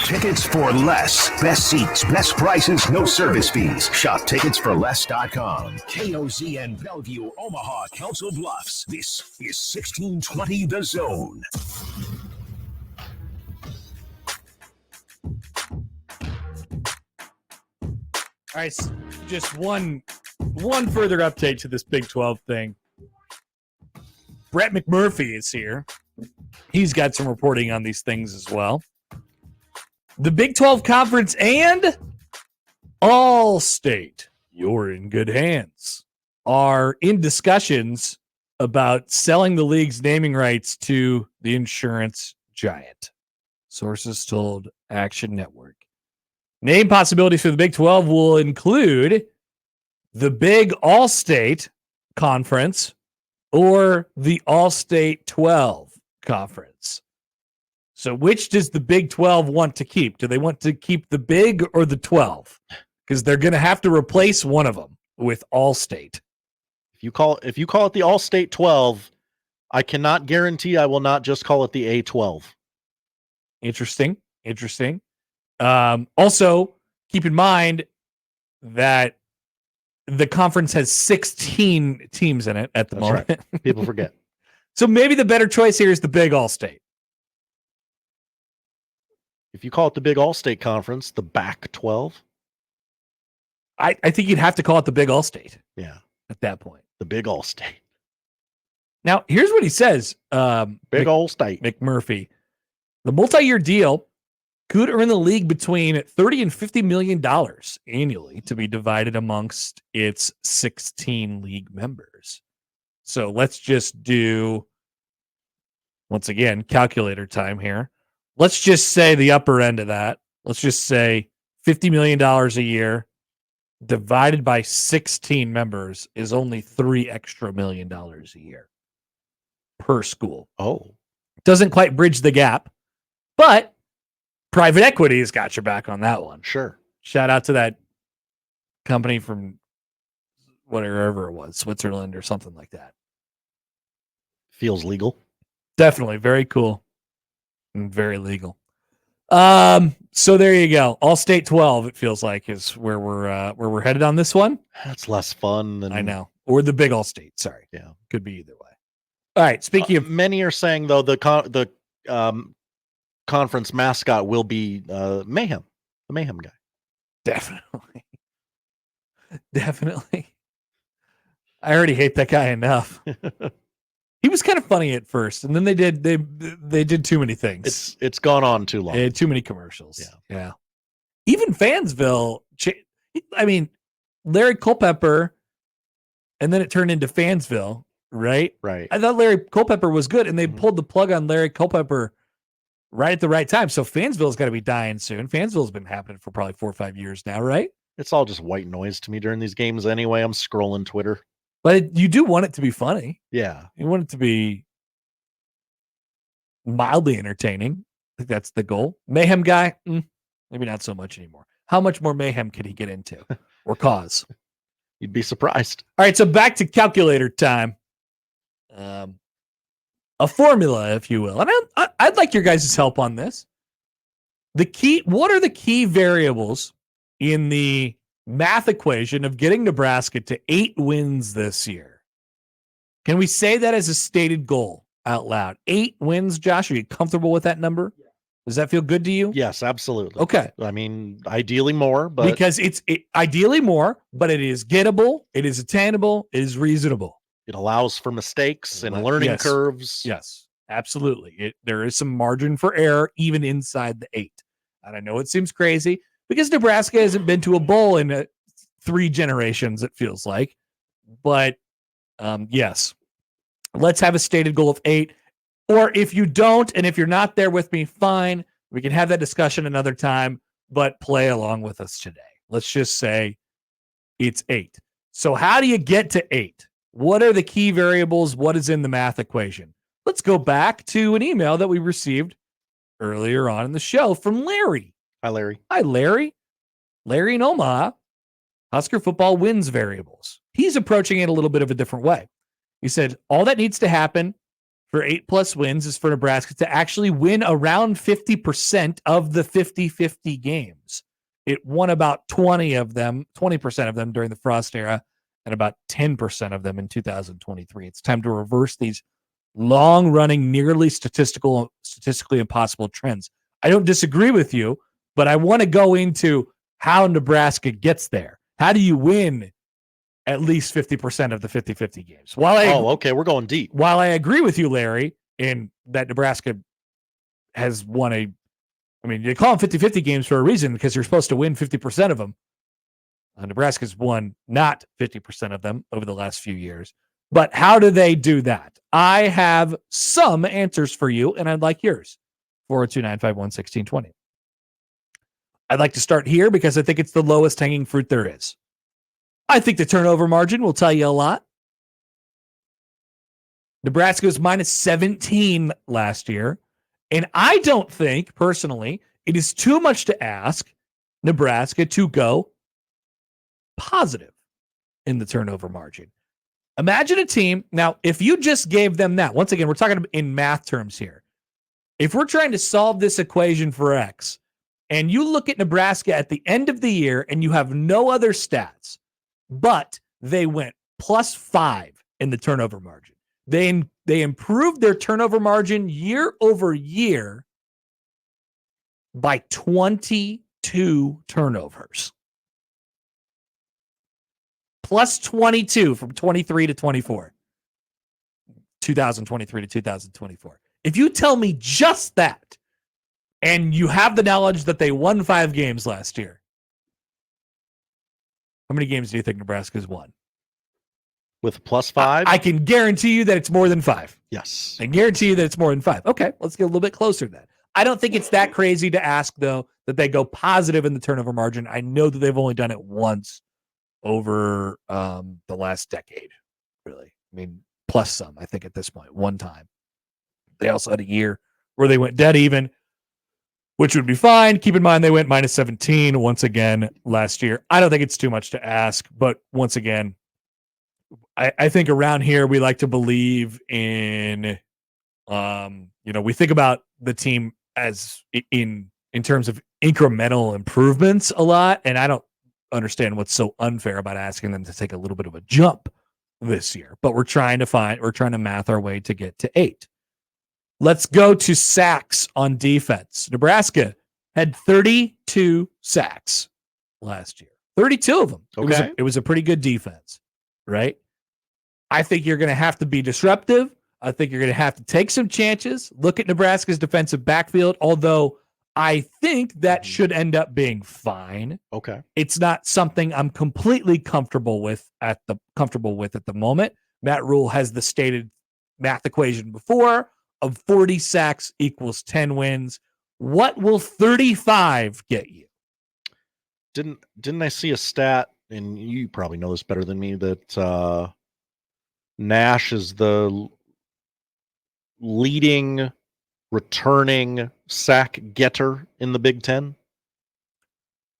Tickets for less. Best seats, best prices, no service fees. Shop ticketsforless.com. KOZN Bellevue, Omaha, Council Bluffs. This is 1620 The Zone. All right, just one further update to this Big 12 thing. Brett McMurphy is here. He's got some reporting on these things as well. The Big 12 Conference and All State, you're in good hands, are in discussions about selling the league's naming rights to the insurance giant. Sources told Action Network. Name possibilities for the Big 12 will include the Big All-State Conference or the All-State 12 Conference. So which does the Big 12 want to keep? Do they want to keep the Big or the 12? Because they're going to have to replace one of them with All-State. If you call it the All-State 12, I cannot guarantee I will not just call it the A12. Interesting. Also, keep in mind that the conference has 16 teams in it at the moment. Right. People forget. So maybe the better choice here is the Big All-State. If you call it the Big All-State Conference, the BAC 12. I think you'd have to call it the Big All-State. Yeah. At that point. The Big All-State. Now, here's what he says. Big All-State. McMurphy. The multi-year deal could earn the league between $30 and $50 million annually to be divided amongst its 16 league members. So let's just do, once again, calculator time here. Let's just say the upper end of that. Let's just say $50 million a year divided by 16 members is only $3 extra million a year per school. Oh. Doesn't quite bridge the gap, but private equity has got your back on that one. Sure. Shout out to that company from whatever it was, Switzerland or something like that. Feels legal. Definitely. Very cool and very legal. So there you go. All State 12, it feels like, is where we're headed on this one. That's less fun than I know. Or the Big All State. Sorry. Yeah. Could be either way. All right. Speaking of, many are saying though the conference mascot will be Mayhem, the Mayhem guy. Definitely. I already hate that guy enough. He was kind of funny at first, and then they did too many things. It's gone on too long. They had too many commercials. Yeah. Even Fansville. I mean, Larry Culpepper, and then it turned into Fansville, right? Right. I thought Larry Culpepper was good, and they pulled the plug on Larry Culpepper right at the right time. So Fansville's got to be dying soon. Fansville's been happening for probably 4 or 5 years now, right? It's all just white noise to me during these games anyway. I'm scrolling Twitter. But you do want it to be funny. Yeah. You want it to be mildly entertaining. I think that's the goal. Mayhem guy, maybe not so much anymore. How much more mayhem could he get into or cause? You'd be surprised. All right, so back to calculator time. A formula, if you will. And I'd like your guys' help on this. What are the key variables in the math equation of getting Nebraska to 8 wins this year? Can we say that as a stated goal out loud? 8 wins, Josh? Are you comfortable with that number? Does that feel good to you? Yes, absolutely. Okay. I mean, ideally more, but because it's ideally more, but it is gettable, it is attainable, it is reasonable. It allows for mistakes and learning curves. Yes, absolutely. There is some margin for error even inside the 8. And I know it seems crazy because Nebraska hasn't been to a bowl in 3 generations, it feels like. But yes, let's have a stated goal of 8. Or if you don't, and if you're not there with me, fine. We can have that discussion another time, but play along with us today. Let's just say it's 8. So how do you get to 8? What are the key variables? What is in the math equation? Let's go back to an email that we received earlier on in the show from Larry. Hi, Larry. Hi, Larry. Larry in Omaha, Husker football wins variables. He's approaching it a little bit of a different way. He said, all that needs to happen for 8+ wins is for Nebraska to actually win around 50% of the 50-50 games. It won about 20% of them during the Frost era and about 10% of them in 2023. It's time to reverse these long-running, nearly statistically impossible trends. I don't disagree with you, but I want to go into how Nebraska gets there. How do you win at least 50% of the 50-50 games? Okay, we're going deep. While I agree with you, Larry, in that Nebraska has won they call them 50-50 games for a reason because you're supposed to win 50% of them. Nebraska's won not 50% of them over the last few years. But how do they do that? I have some answers for you, and I'd like yours. 402-951-1620. I'd like to start here because I think it's the lowest hanging fruit there is. I think the turnover margin will tell you a lot. Nebraska was minus 17 last year. And I don't think, personally, it is too much to ask Nebraska to go positive in the turnover margin. Imagine a team. Now, if you just gave them that, once again, we're talking in math terms here. If we're trying to solve this equation for X, and you look at Nebraska at the end of the year and you have no other stats, but they went +5 in the turnover margin. They improved their turnover margin year over year by 22 turnovers. +22 from 23 to 24. 2023 to 2024. If you tell me just that, and you have the knowledge that they won 5 games last year, how many games do you think Nebraska's won? With +5? I can guarantee you that it's more than 5. Yes. I guarantee you that it's more than 5. Okay, let's get a little bit closer to that. I don't think it's that crazy to ask, though, that they go positive in the turnover margin. I know that they've only done it once over the last decade, really. I mean, plus some, I think, at this point, one time. They also had a year where they went dead even, which would be fine. Keep in mind, they went minus 17 once again last year. I don't think it's too much to ask, but once again, I think around here we like to believe in, we think about the team as in terms of incremental improvements a lot, and I don't understand what's so unfair about asking them to take a little bit of a jump this year. But we're trying to math our way to get to 8. Let's go to sacks on defense. Nebraska had 32 sacks last year. 32 of them. Okay. It was a pretty good defense, right? I think you're going to have to be disruptive. I think you're going to have to take some chances. Look at Nebraska's defensive backfield, although I think that should end up being fine. Okay. It's not something I'm completely comfortable with at the moment. Matt Rule has the stated math equation before of 40 sacks equals 10 wins. What will 35 get you? Didn't I see a stat, and you probably know this better than me, that Nash is the leading returning sack getter in the Big Ten?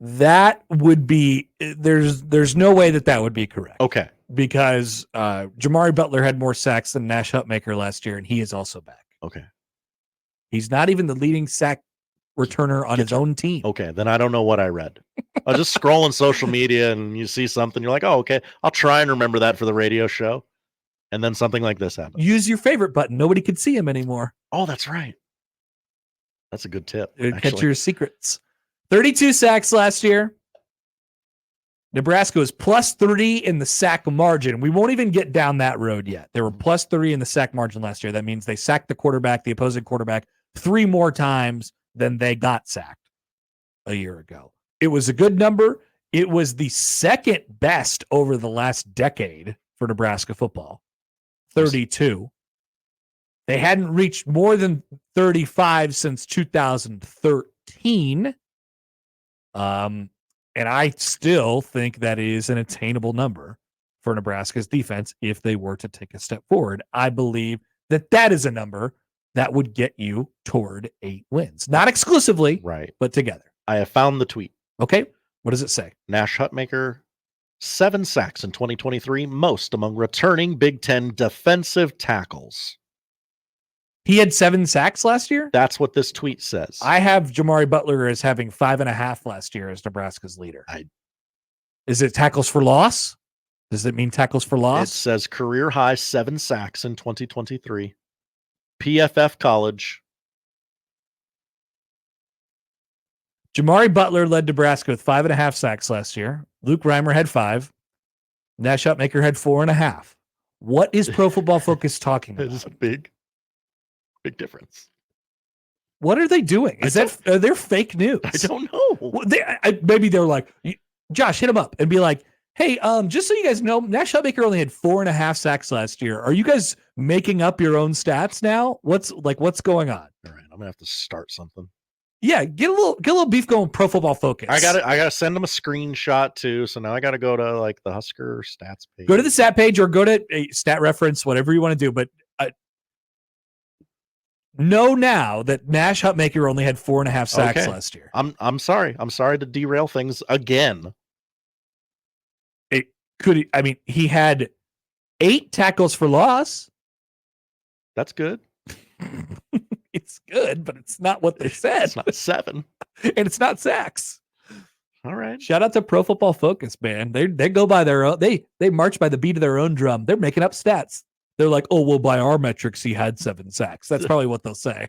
That would be there's no way that would be correct. Okay. Because Jamari Butler had more sacks than Nash Hutmaker last year, and he is also back. Okay. He's not even the leading sack returner on his own team. Okay, then I don't know what I read. I was just scrolling social media, and you see something, you're like, oh, okay, I'll try and remember that for the radio show. And then something like this happens. Use your favorite button. Nobody can see him anymore. Oh, that's right. That's a good tip. Catch your secrets. 32 sacks last year. Nebraska was +3 in the sack margin. We won't even get down that road yet. They were +3 in the sack margin last year. That means they sacked the opposing quarterback, 3 more times than they got sacked a year ago. It was a good number. It was the second best over the last decade for Nebraska football. 32. They hadn't reached more than 35 since 2013. And I still think that is an attainable number for Nebraska's defense if they were to take a step forward. I believe that is a number that would get you toward 8 wins. Not exclusively, right, but together. I have found the tweet. Okay. What does it say? Nash Hutmaker, 7 sacks in 2023, most among returning Big Ten defensive tackles. He had 7 sacks last year? That's what this tweet says. I have Jamari Butler as having 5.5 last year as Nebraska's leader. Is it tackles for loss? Does it mean tackles for loss? It says career high 7 sacks in 2023. PFF College. Jamari Butler led Nebraska with 5.5 sacks last year. Luke Reimer had 5. Nash Hutmaker had 4.5. What is Pro Football Focus talking about? That is a big difference. What are they doing? Are there fake news? I don't know. Well, maybe they're like, Josh, hit him up and be like, hey, just so you guys know, Nash Hutmaker only had 4.5 sacks last year. Are you guys making up your own stats now? What's going on? All right, I'm gonna have to start something. Yeah, get a little beef going. Pro Football Focus. I gotta send them a screenshot too. So now I gotta go to like the Husker stats page. Go to the stat page or go to a stat reference, whatever you want to do. But know now that Nash Hutmaker only had 4.5 sacks last year. I'm sorry. I'm sorry to derail things again. He had 8 tackles for loss. That's good. It's good, but it's not what they said. It's not 7. And it's not sacks. All right. Shout out to Pro Football Focus, man. They go by their own. They march by the beat of their own drum. They're making up stats. They're like, oh, well, by our metrics, he had 7 sacks. That's probably what they'll say.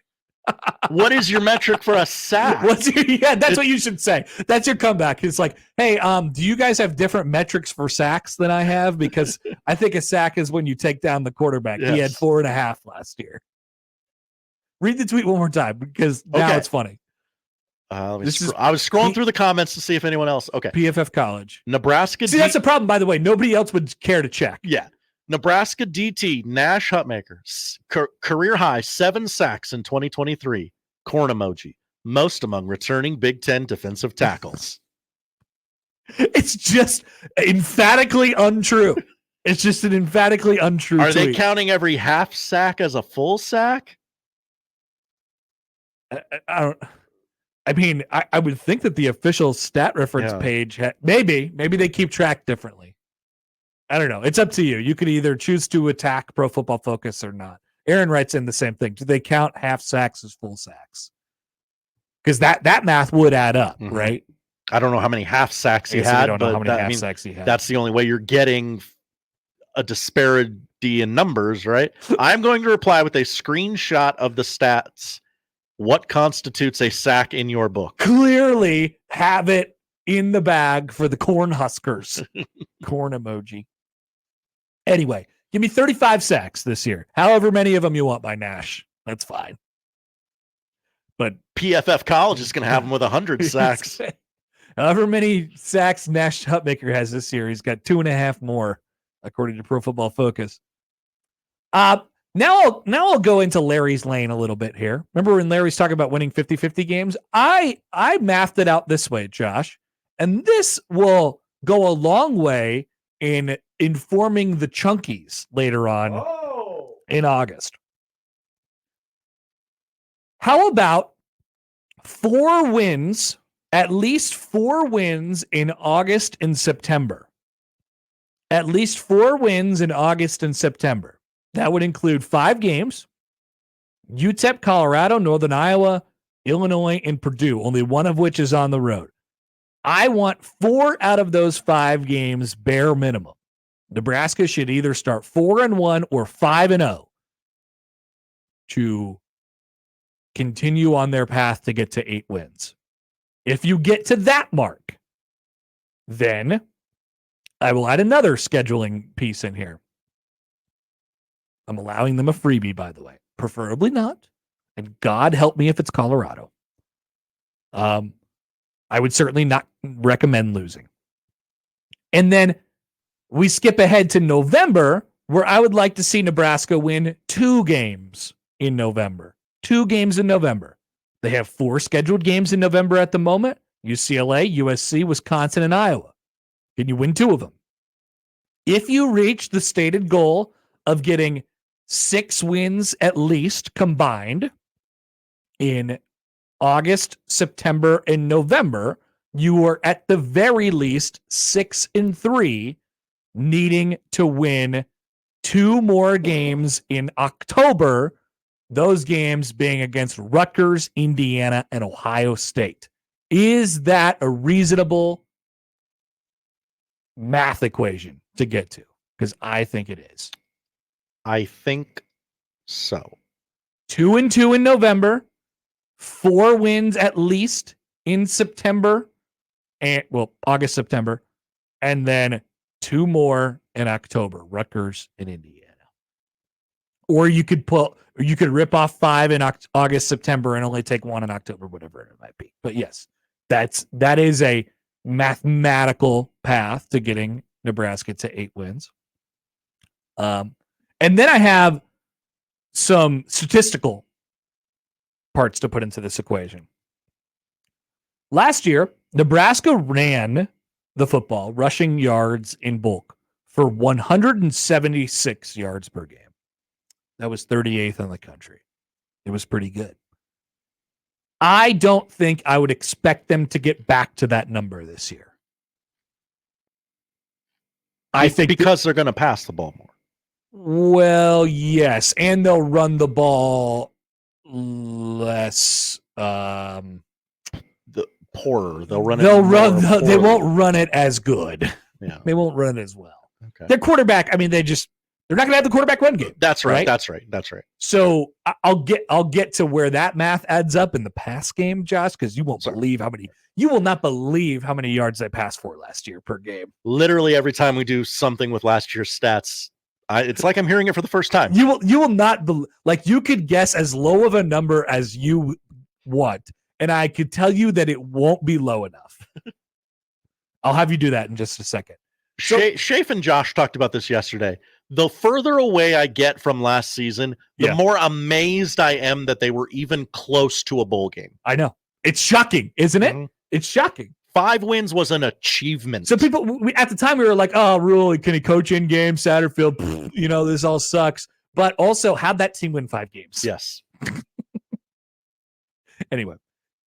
What is your metric for a sack? That's what you should say. That's your comeback. It's like, hey, do you guys have different metrics for sacks than I have? Because I think a sack is when you take down the quarterback. Yes. He had 4.5 last year. Read the tweet one more time because now it's funny. I was scrolling through the comments to see if anyone else. Okay. PFF College. Nebraska. See, that's the problem, by the way. Nobody else would care to check. Yeah. Nebraska DT Nash Hutmaker, career high 7 sacks in 2023. Corn emoji. Most among returning Big Ten defensive tackles. It's just emphatically untrue. It's just an emphatically untrue Are tweet. they counting every half sack as a full sack? I would think that the official stat reference page maybe they keep track differently. I don't know. It's up to you. You could either choose to attack Pro Football Focus or not. Aaron writes in the same thing. Do they count half sacks as full sacks? Because that math would add up, right? I don't know how many half sacks he had. I don't know how many half sacks he had. That's the only way you're getting a disparity in numbers, right? I'm going to reply with a screenshot of the stats. What constitutes a sack in your book? Clearly have it in the bag for the Corn Huskers. Corn emoji. Anyway, give me 35 sacks this year. However many of them you want by Nash. That's fine. But PFF College is going to have him with 100 sacks. However many sacks Nash Hutmaker has this year, he's got 2.5 more, according to Pro Football Focus. Now I'll go into Larry's lane a little bit here. Remember when Larry's talking about winning 50-50 games? I mathed it out this way, Josh, and this will go a long way in informing the Chunkies later on in August. How about 4 wins, at least 4 wins in August and September? At least 4 wins in August and September. That would include 5 games: UTEP, Colorado, Northern Iowa, Illinois, and Purdue, only one of which is on the road. I want 4 out of those 5 games bare minimum. Nebraska should either start 4-1 or 5-0 to continue on their path to get to 8 wins. If you get to that mark, then I will add another scheduling piece in here. I'm allowing them a freebie, by the way. Preferably not. And God help me if it's Colorado. I would certainly not recommend losing. And then we skip ahead to November, where I would like to see Nebraska win 2 games in November. 2 games in November. They have 4 scheduled games in November at the moment: UCLA, USC, Wisconsin, and Iowa. Can you win 2 of them? If you reach the stated goal of getting 6 wins at least combined in August, September, and November, you are at the very least 6-3, needing to win 2 more games in October Those games being against Rutgers, Indiana, and Ohio State. Is that a reasonable math equation to get to? Because I think it is. I think so. 2-2 in November, 4 wins at least in September, and August, September, and then 2 more in October, Rutgers and Indiana. Or you could rip off 5 in August, September, and only take 1 in October, whatever it might be. But yes, that is a mathematical path to getting Nebraska to 8 wins. And then I have some statistical parts to put into this equation. Last year, Nebraska ran the football, rushing yards in bulk, for 176 yards per game. That was 38th in the country. It was pretty good. I don't think I would expect them to get back to that number this year. I think because they're going to pass the ball more. Well, yes, and they'll run the ball less. The poorer. They won't run it as good. Yeah. They won't run it as well. Okay. Their quarterback, I mean, they're not going to have the quarterback run game. That's right. Right? That's right. That's right. So I'll get to where that math adds up in the pass game, Josh, because you will not believe how many yards they passed for last year per game. Literally every time we do something with last year's stats, it's like I'm hearing it for the first time. You will not you could guess as low of a number as you want, and I could tell you that it won't be low enough. I'll have you do that in just a second. Shafe and Josh talked about this yesterday. The further away I get from last season, the more amazed I am that they were even close to a bowl game. I know. It's shocking, isn't it? Mm-hmm. It's shocking. 5 wins was an achievement. So at the time we were like, oh, Rule, can he coach in game, Satterfield? This all sucks. But also, how'd that team win 5 games? Yes. Anyway,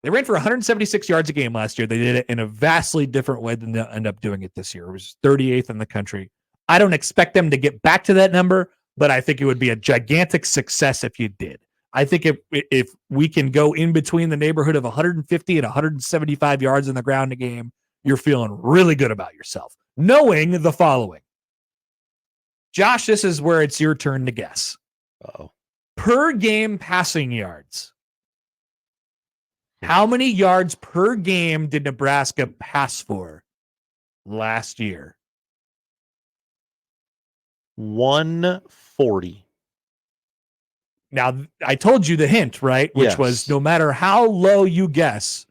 they ran for 176 yards a game last year. They did it in a vastly different way than they'll end up doing it this year. It was 38th in the country. I don't expect them to get back to that number, but I think it would be a gigantic success if you did. I think if we can go in between the neighborhood of 150 and 175 yards in the ground a game, you're feeling really good about yourself. Knowing the following. Josh, this is where it's your turn to guess. Uh-oh. Per game passing yards. How many yards per game did Nebraska pass for last year? 140. Now, I told you the hint, right? Which was no matter how low you guess,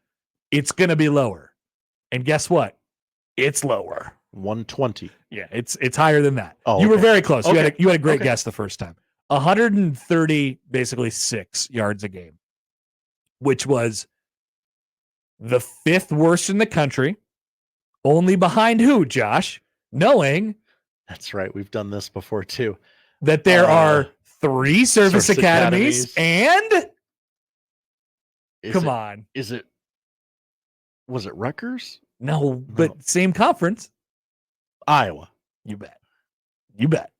it's going to be lower. And guess what? It's lower. 120. Yeah, it's higher than that. Oh, you were very close. Okay. You had a great guess the first time. 130, basically 6 yards a game, which was the 5th worst in the country. Only behind who, Josh? Knowing that's right. We've done this before too. That there are 3 service academies and was it Rutgers? No, but same conference. Iowa. You bet.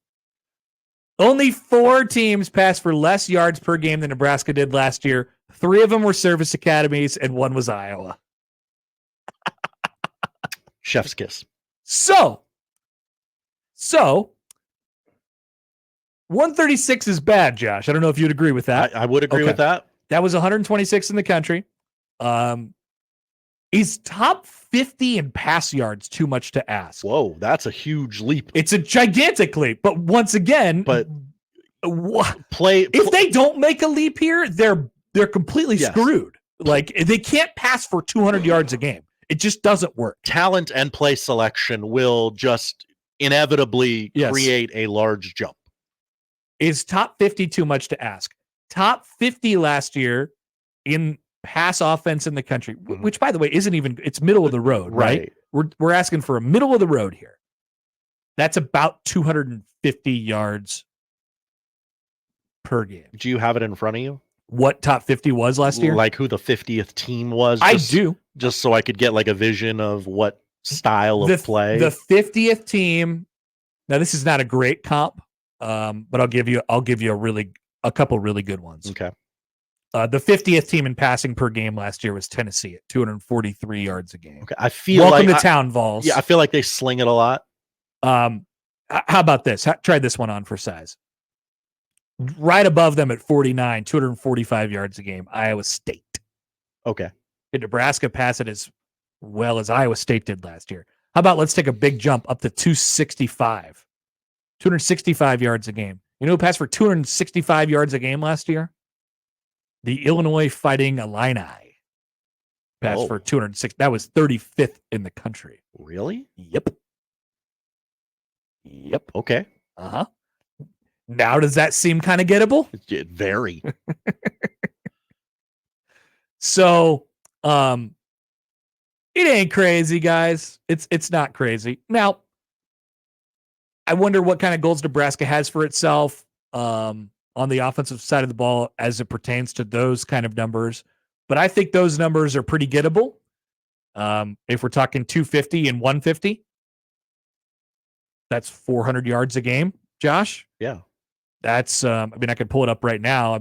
Only 4 teams passed for less yards per game than Nebraska did last year. 3 of them were service academies and 1 was Iowa. Chef's kiss. So 136 is bad, Josh. I don't know if you'd agree with that. I would agree with that. That was 126 in the country. Is top 50 in pass yards too much to ask? Whoa, that's a huge leap. It's a gigantic leap. But once again, if they don't make a leap here, they're completely screwed. Like, they can't pass for 200 yards a game. It just doesn't work. Talent and play selection will just inevitably create a large jump. Is top 50 too much to ask? Top 50 last year in pass offense in the country, which, by the way, isn't even, it's middle of the road, right? We're asking for a middle of the road here. That's about 250 yards per game. Do you have it in front of you? What top 50 was last year? Like who the 50th team was? I do. Just so I could get like a vision of what style of play. The 50th team. Now, this is not a great comp, but I'll give you a really a couple really good ones. Okay. The 50th team in passing per game last year was Tennessee at 243 yards a game. Okay. I feel Welcome like to town, Vols. I feel like they sling it a lot. How about this? Try this one on for size. Right above them at 49, 245 yards a game, Iowa State. Okay. Did Nebraska pass it as well as Iowa State did last year? How about let's take a big jump up to 265. 265 yards a game. You know who passed for 265 yards a game last year? The Illinois Fighting Illini passed for 206. That was 35th in the country. Really? Yep. Okay. Uh-huh. Now does that seem kind of gettable? Very. So, it ain't crazy, guys. It's not crazy. Now, I wonder what kind of goals Nebraska has for itself on the offensive side of the ball as it pertains to those kind of numbers. But I think those numbers are pretty gettable. If we're talking 250 and 150, that's 400 yards a game, Josh. Yeah. That's, I could pull it up right now.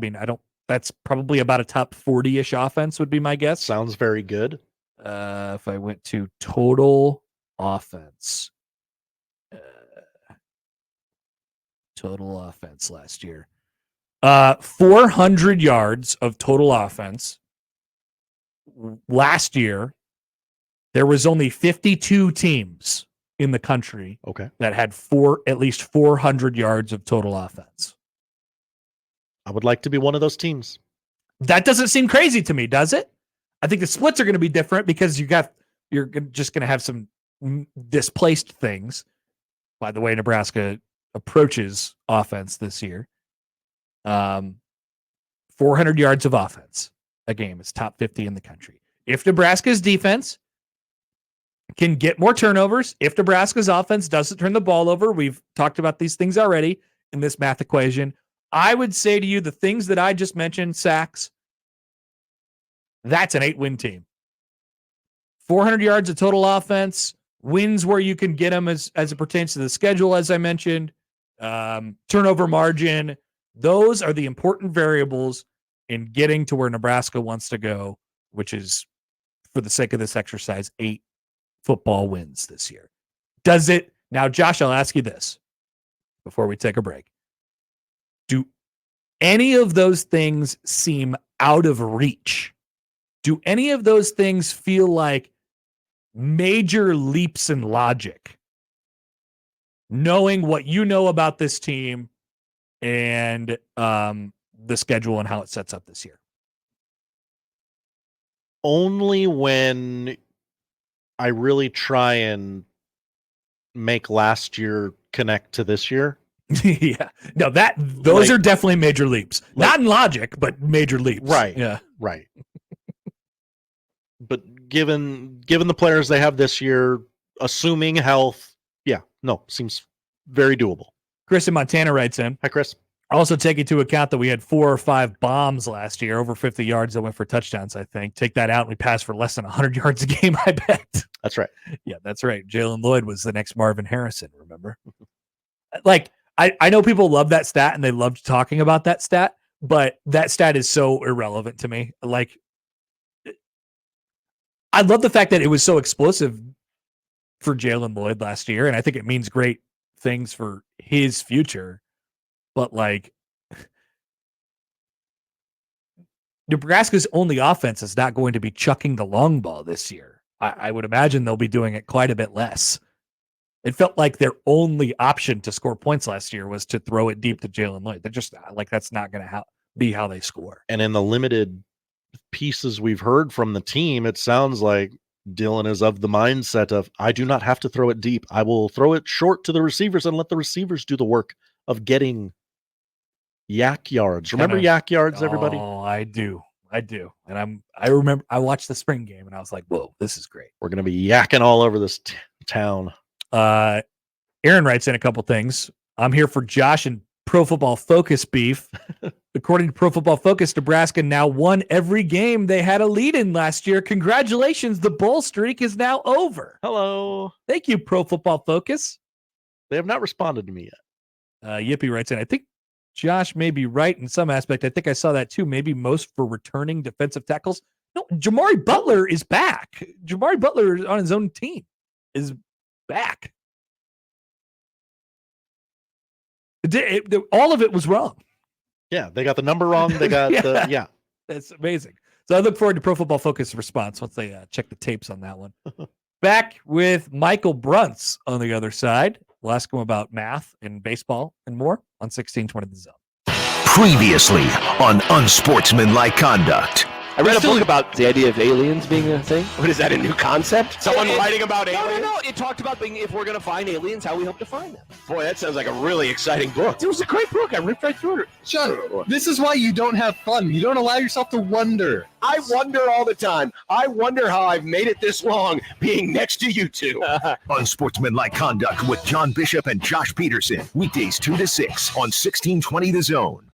That's probably about a top 40-ish offense would be my guess. Sounds very good. If I went to total offense, last year, 400 yards of total offense. Last year, there was only 52 teams in the country that had at least 400 yards of total offense. I would like to be one of those teams. That doesn't seem crazy to me, does it? I think the splits are going to be different because you're just going to have some displaced things. By the way, Nebraska approaches offense this year. 400 yards of offense a game is top 50 in the country. If Nebraska's defense can get more turnovers, if Nebraska's offense doesn't turn the ball over, we've talked about these things already in this math equation. I would say to you the things that I just mentioned, sacks, that's an 8-win team. 400 yards of total offense, wins where you can get them as it pertains to the schedule, as I mentioned, turnover margin. Those are the important variables in getting to where Nebraska wants to go, which is, for the sake of this exercise, 8 football wins this year. Does it? Now, Josh, I'll ask you this before we take a break. Do any of those things seem out of reach? Do any of those things feel like major leaps in logic? Knowing what you know about this team and the schedule and how it sets up this year. Only when I really try and make last year connect to this year. Yeah. No, those are definitely major leaps. Not in logic, but major leaps. Right. Yeah. Right. But given the players they have this year, assuming health, seems very doable. Chris in Montana writes in. Hi, Chris. Also take into account that we had 4 or 5 bombs last year, over 50 yards that went for touchdowns, I think. Take that out and we passed for less than 100 yards a game, I bet. That's right. Yeah, that's right. Jalen Lloyd was the next Marvin Harrison, remember? Like, I know people love that stat and they loved talking about that stat, but that stat is so irrelevant to me. Like, I love the fact that it was so explosive for Jalen Lloyd last year, and I think it means great things for his future. But, like, Nebraska's only offense is not going to be chucking the long ball this year. I would imagine they'll be doing it quite a bit less. It felt like their only option to score points last year was to throw it deep to Jalen Lloyd. They're just like, that's not going to be how they score. And in the limited pieces we've heard from the team, it sounds like Dylan is of the mindset of, I do not have to throw it deep. I will throw it short to the receivers and let the receivers do the work of getting yak yards. Remember yak yards, everybody? Oh, I do. And I remember I watched the spring game and I was like, whoa, this is great. We're going to be yakking all over this town. Aaron writes in a couple things. I'm here for Josh and Pro Football Focus beef. According to Pro Football Focus, Nebraska now won every game they had a lead in last year. Congratulations. The bowl streak is now over. Hello. Thank you, Pro Football Focus. They have not responded to me yet. Yippee writes in, I think Josh may be right in some aspect. I think I saw that too. Maybe most for returning defensive tackles. No, Jamari Butler is back. Jamari Butler is on his own team is back. All of it was wrong. Yeah, they got the number wrong. They got yeah. That's amazing. So I look forward to Pro Football Focus response once they check the tapes on that one. Back with Michael Bruntz on the other side. We'll ask him about math and baseball and more on 1620 The Zone. Previously on Unsportsmanlike Conduct. I read a book about the idea of aliens being a thing. What is that, a new concept? Someone writing about aliens? No. It talked about if we're going to find aliens, how we hope to find them. Boy, that sounds like a really exciting book. It was a great book. I ripped right through it. Sean, this is why you don't have fun. You don't allow yourself to wonder. I wonder all the time. I wonder how I've made it this long being next to you two. Unsportsmanlike Conduct with John Bishop and Josh Peterson. Weekdays 2 to 6 on 1620 The Zone.